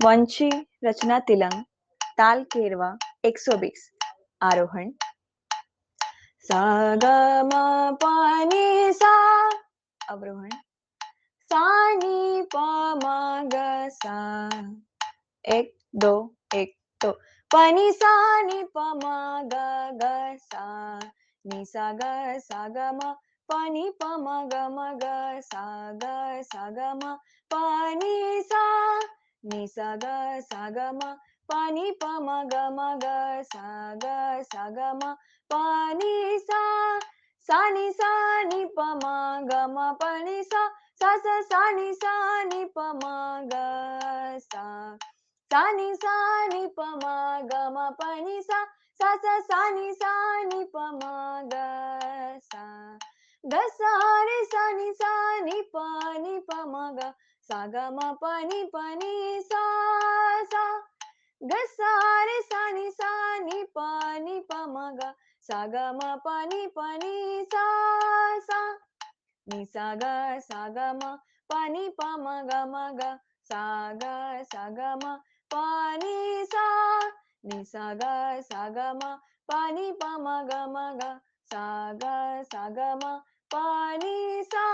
वंशी रचना तिलंग ताल केरवा 120 आरोहण सा ग म प नि सा अवरोहण सा नि प म ग सा 1 2 1 2 प नि सा नि प म ग ग सा नि सा ग म प नि प म ग सा ग म प नि सा ग म प नि प म ग सा ग म प नि सा नि प म ग म प नि सा सा नि प म ग सा नि प म ग म प नि सा सा नि प म ग सा रे सा नि प म ग सा ग म प नि सा ग सा रे सा नि प म ग सा ग म प नि सा नि सा ग म प नि प म ग सा ग म प नि सा नि सा ग म प नि प म ग सा ग म प नि सा